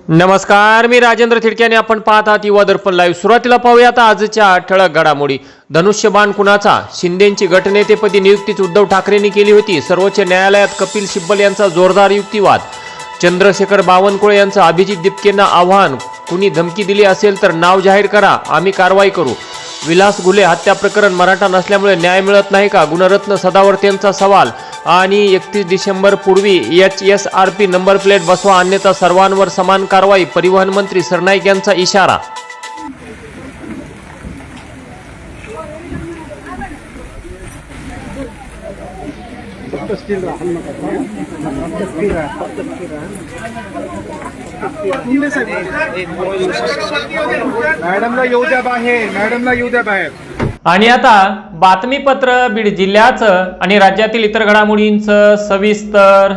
नमस्कार, मी राजेंद्र थिडके आणि आपण पाहत आहात युवा दर्पण लाईव्ह। सुरुवातीला पाहूया आता आजच्या ठळक घडामोडी। धनुष्यबाण कुणाचा? शिंदेंची गटनेतेपदी नियुक्तीच उद्धव ठाकरेंनी केली होती। सर्वोच्च न्यायालयात कपिल सिब्बल यांचा जोरदार युक्तिवाद। चंद्रशेखर बावनकुळे यांचं अभिजित दिपकेंना आव्हान, कुणी धमकी दिली असेल तर नाव जाहीर करा, आम्ही कारवाई करू। विलास घुले हत्या प्रकरण मराठा नसल्यामुळे न्याय मिळत नाही का? गुणरत्न सदावर्ते यांचा सवाल। आणि 31 डिसेंबर पूर्वी HSRP नंबर प्लेट बसवा, अन्यथा सर्वांवर समान कारवाई। परिवहन मंत्री सरनाईक यांचा इशारा। मॅडमला येऊ द्या बाहेर, मॅडमला येऊ द्या बाहेर। आणि आता बातमीपत्र बीड जिल्ह्याचं आणि राज्यातील इतर घडामोडींचं सविस्तर।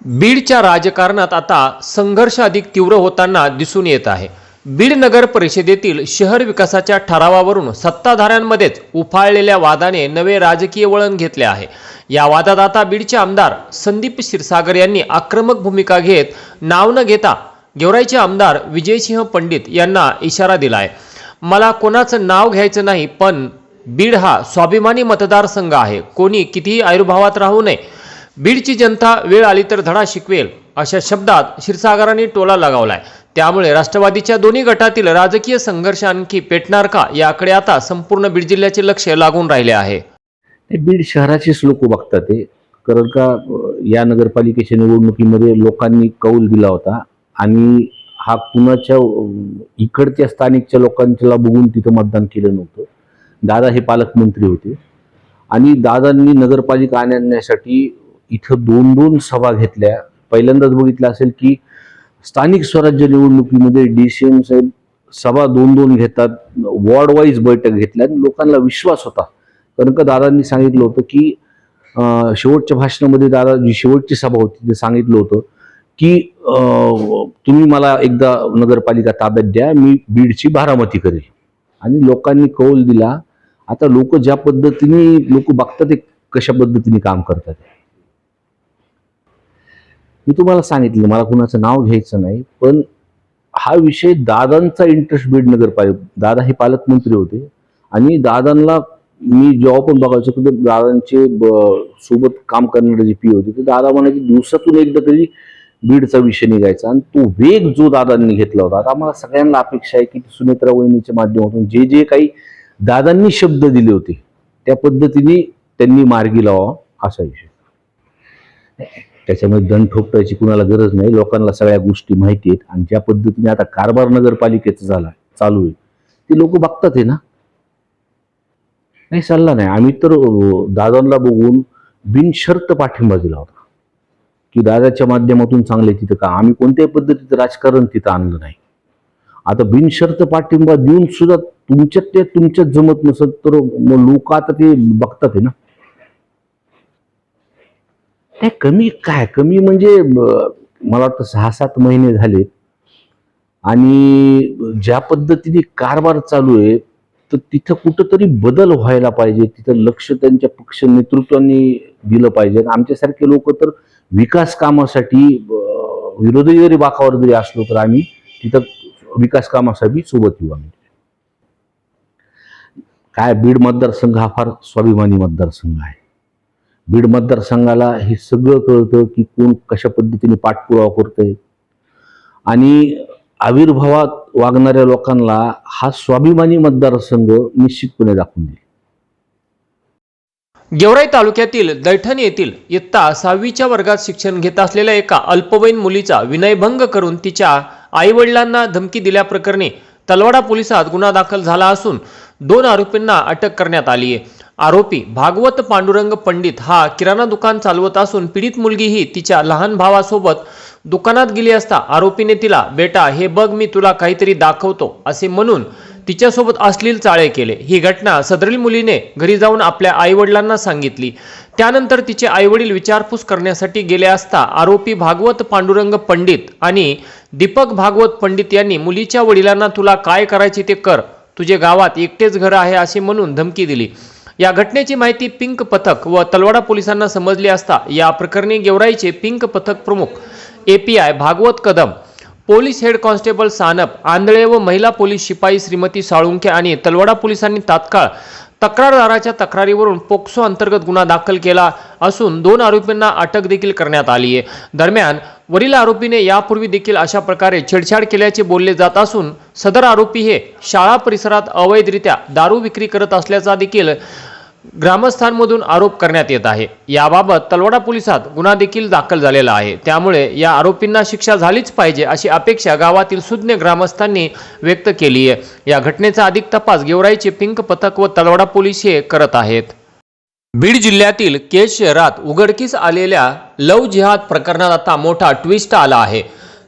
बीडच्या राजकारणात आता संघर्ष अधिक तीव्र होताना दिसून येत आहे। बीड नगर परिषदेतील शहर विकासाच्या ठरावावरून सत्ताधाऱ्यांमध्येच उफाळलेल्या वादाने नवे राजकीय वळण घेतले आहे। या वादात आता बीडचे आमदार संदीप क्षीरसागर यांनी आक्रमक भूमिका घेत नाव न घेता गेवराईचे आमदार विजयसिंह पंडित यांना इशारा दिला आहे। मला कोणाचं नाव घ्यायचं नाही, पण बीड हा स्वाभिमानी मतदारसंघ आहे, कोणी कितीही आयुर्भावात राहू नये, बीडची जनता वेळ आली तर धडा शिकवेल, अशा शब्दात क्षीरसागरांनी टोला लगावलाय। त्यामुळे राष्ट्रवादीच्या दोन्ही गटातील राजकीय संघर्ष आणखी पेटणार का, याकडे आता संपूर्ण बीड जिल्ह्याचे लक्ष लागून राहिले आहे। बीड शहराचेच लोक बघतात ते, कारण का या नगरपालिकेच्या निवडणुकीमध्ये लोकांनी कौल दिला होता आणि हा कुणाच्या इकडच्या स्थानिकच्या लोकांच्याला बघून तिथं मतदान केलं नव्हतं। दादा हे पालकमंत्री होते आणि दादांनी नगरपालिका आणण्यासाठी इथं दोन सभा घेतल्या। पहिल्यांदाच बघितलं असेल की स्थानिक स्वराज्य निवडणुकीमध्ये DCM साहेब सभा दोन घेतात, वॉर्ड वाईज बैठक घेतल्या आणि लोकांना विश्वास होता, कारण का दादांनी सांगितलं होतं की शेवटच्या भाषणामध्ये दादा जी शेवटची सभा होती ते सांगितलं होतं की तुम्ही मला एकदा नगरपालिका ताब्यात द्या, मी बीडची बारामती करेल। आणि लोकांनी कौल दिला। आता लोक ज्या पद्धतीने लोक बघतात ते कशा पद्धतीने काम करतात। मी तुम्हाला सांगितलं मला कुणाचं नाव घ्यायचं नाही, पण हा विषय दादांचा इंटरेस्ट बीड नगरपालिका, दादा हे पालकमंत्री होते आणि दादांना मी जेव्हा पण बघायचो की दादांचे सोबत काम करणारे जे पी होते ते दादा म्हणायचे दिवसातून एकदा तरी बीडचा विषय निघायचा। आणि तो वेग जो दादांनी घेतला होता, आता आम्हाला सगळ्यांना अपेक्षा आहे की सुनेत्रा वहिनीच्या माध्यमातून जे जे काही दादांनी शब्द दिले होते त्या पद्धतीने त्यांनी मार्गी लावा, असा विषय। त्याच्यामध्ये दंड ठोकटायची कुणाला गरज नाही, लोकांना सगळ्या गोष्टी माहिती आहेत आणि ज्या पद्धतीने आता कारभार नगरपालिकेचा चालू आहे ते लोक बघतात आहे ना। नाही चालला नाही, आम्ही तर दादांना बघून बिनशर्त पाठिंबा दिला होता की दादाच्या माध्यमातून चांगले तिथं का, आम्ही कोणत्याही पद्धतीचं राजकारण तिथं आणलं नाही। आता बिनशर्त पाठिंबा देऊन सुद्धा तुमच्यात जमत नसत तर मग लोक आता ते बघतात आहे ना। कमी म्हणजे मला वाटतं 6-7 महिने झालेत आणि ज्या पद्धतीने कारभार चालू आहे तर तिथं कुठंतरी बदल व्हायला पाहिजे, तिथं लक्ष त्यांच्या पक्ष नेतृत्वाने दिलं पाहिजे। आमच्यासारखे लोक तर विकास कामासाठी विरोधी जरी बाकावर जरी असलो तर आम्ही तिथं विकास कामासाठी सोबत येऊ। आम्ही काय बीड मतदारसंघ हा फार स्वाभिमानी मतदारसंघ आहे। बीड मतदारसंघाला हे सगळं कळतं की कोण कशा पद्धतीने पाठपुरावा करतंय आणि आविर्भावात वागणाऱ्या लोकांना हा स्वाभिमानी मतदारसंघ निश्चितपणे दाखवून देईल। गेवराई तालुक्यातील दैठण येथील इयत्ता 6वीच्या वर्गात शिक्षण घेत असलेल्या एका अल्पवयीन मुलीचा विनयभंग करून तिच्या आईवडिलांना धमकी दिल्याप्रकरणी तलवाडा पोलिसात गुन्हा दाखल झाला असून 2 आरोपींना अटक करण्यात आली आहे। आरोपी भागवत पांडुरंग पंडित हा किराणा दुकान चालवत असून पीडित मुलगी ही तिच्या लहान भावासोबत दुकानात गेली असता आरोपीने तिला, बेटा हे बघ मी तुला काहीतरी दाखवतो असे म्हणून तिच्यासोबत अश्लील चाळे केले। ही घटना सदरील मुलीने घरी जाऊन आपल्या आईवडिलांना सांगितली। त्यानंतर तिचे आईवडील विचारपूस करण्यासाठी गेले असता आरोपी भागवत पांडुरंग पंडित आणि दीपक भागवत पंडित यांनी मुलीच्या वडिलांना तुला काय करायचे ते कर, तुझे गावात एकटेच घर आहे असे म्हणून धमकी दिली। या घटनेची माहिती पिंक पथक व तलवाडा पोलिसांना समजली असता या प्रकरणी गेवराईचे पिंक पथक प्रमुख API Bhagwat Kadam police head constable Sanap Andhale व महिला पोलीस शिपाई श्रीमती साळुंखे आणि तलवाडा पोलिसांनी तात्काळ तक्रारदाराच्या तक्रारीवरून पोक्सो अंतर्गत गुन्हा दाखल केला असून 2 आरोपींना अटक देखील करण्यात आली आहे। दरम्यान वरील आरोपीने यापूर्वी देखील अशा प्रकारे छेडछाड केल्याचे बोलले जात असून सदर आरोपी हे शाळा परिसरात अवैधरित्या दारू विक्री करत असल्याचा देखील ग्रामस्थांमधून आरोप करण्यात येत आहे। याबाबत तलवाडा पोलिसात गुन्हा देखील दाखल झालेला आहे। त्यामुळे या आरोपींना शिक्षा झालीच पाहिजे अशी अपेक्षा गावातील सुज्ञ ग्रामस्थांनी व्यक्त केली आहे। या घटनेचा अधिक तपास गेवराईचे पिंक पथक व तलवाडा पोलीस हे करत आहेत। बीड जिल्ह्यातील केज शहरात उघडकीस आलेल्या लव जिहाद प्रकरणात आता मोठा ट्विस्ट आला आहे।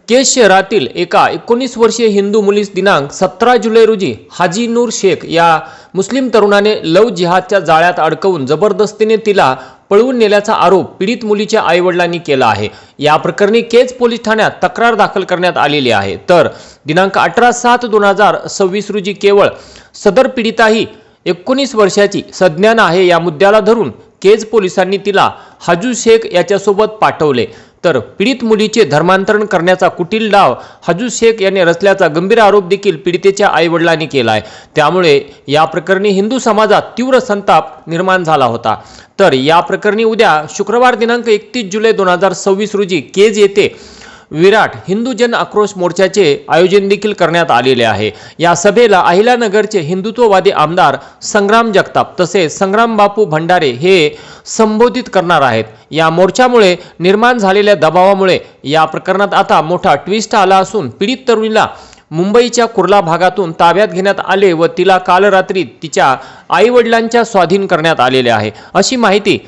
केज शहरातील एका 19 वर्षीय हिंदू मुलीस दिनांक 17 जुलै रोजी हाजी नूर शेख या मुस्लिम तरुणाने लव जिहादच्या जाळ्यात अडकवून जबरदस्तीने तिला पळवून नेल्याचा आरोप पीडित मुलीच्या आईवडिलांनी केला आहे। या प्रकरणी केज पोलीस ठाण्यात तक्रार दाखल करण्यात आलेली आहे। तर दिनांक 18/7/2026 रोजी केवळ सदर पीडिताही 19 वर्षाची सज्ञान आहे। या मुद्द्याला धरून केज पोलिसांनी तिला हाजू शेख याच्यासोबत पाठवले। तर पीडित मुलीचे धर्मांतरण करण्याचा कुटील डाव हाजू शेख याने रचल्याचा गंभीर आरोप देखील पीडितेच्या आईवडिलांनी केला आहे। त्यामुळे या प्रकरणी हिंदू समाजात तीव्र संताप निर्माण झाला होता। तर या प्रकरणी उद्या शुक्रवार दिनांक 31 जुलै 2026 रोजी केज येथे विराट हिंदू जन आक्रोश मोर्चाचे आयोजन देखील करण्यात आलेले आहे। या सभेला अहिल्यानगरचे हिंदुत्ववादी आमदार संग्राम जगताप तसेच संग्राम बापू भंडारे हे संबोधित करणार आहेत। या मोर्चामुळे निर्माण झालेल्या दबावामुळे या प्रकरणात आता मोठा ट्विस्ट आला असून पीडित तरुणीला मुंबईच्या कुर्ला भागातून ताब्यात घेण्यात आले व तिला काल रात्री तिच्या आईवडिलांच्या स्वाधीन करण्यात आलेले आहे अशी माहिती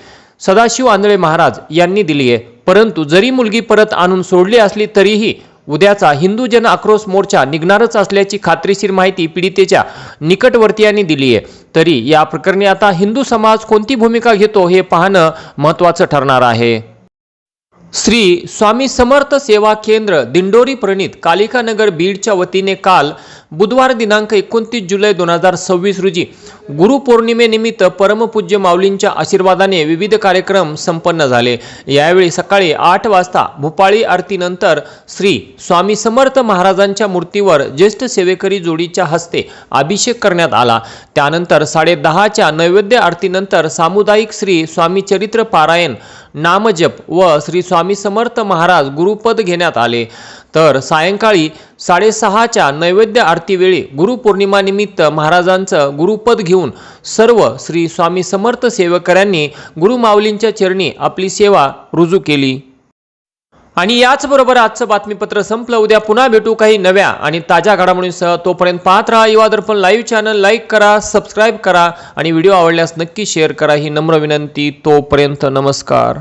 सदाशिव आंधळे महाराज यांनी दिली आहे। परंतु जरी मुलगी परत आणून सोडली असली तरीही उद्याचा हिंदू जन आक्रोश मोर्चा निघणारच असल्याची खात्रीशीर माहिती पीडितेच्या निकटवर्तीयांनी दिली आहे। तरी या प्रकरणी आता हिंदू समाज कोणती भूमिका घेतो हे पाहणं महत्त्वाचं ठरणार आहे। श्री स्वामी समर्थ सेवा केंद्र दिंडोरी प्रणित कालिका नगर बीडच्या वतीने काल बुधवार दिनांक 29 जुलै 2026 रोजी गुरुपौर्णिमेनिमित्त परमपूज्य माऊलींच्या आशीर्वादाने विविध कार्यक्रम संपन्न झाले। यावेळी सकाळी 8 वाजता भूपाळी आरतीनंतर श्री स्वामी समर्थ महाराजांच्या मूर्तीवर ज्येष्ठ सेवेकरी जोडीच्या हस्ते अभिषेक करण्यात आला। त्यानंतर 10:30च्या नैवेद्य आरतीनंतर सामुदायिक श्री स्वामी चरित्र पारायण नामजप व श्री स्वामी समर्थ महाराज गुरुपद घेण्यात आले। तर सायंकाळी 6:30च्या नैवेद्य आरतीवेळी गुरुपौर्णिमा निमित्त महाराजांचं गुरुपद घेऊन सर्व श्री स्वामी समर्थ सेवकऱ्यांनी गुरुमाऊलींच्या चरणी आपली सेवा रुजू केली। आणि याचबरोबर आजचं बातमीपत्र संपलं। उद्या पुन्हा भेटू काही नव्या आणि ताज्या घडामोडींसह। तोपर्यंत पाहत राहा युवा दर्पण लाईव्ह चॅनल। लाईक करा, सबस्क्राईब करा आणि व्हिडिओ आवडल्यास नक्की शेअर करा ही नम्र विनंती। तोपर्यंत नमस्कार।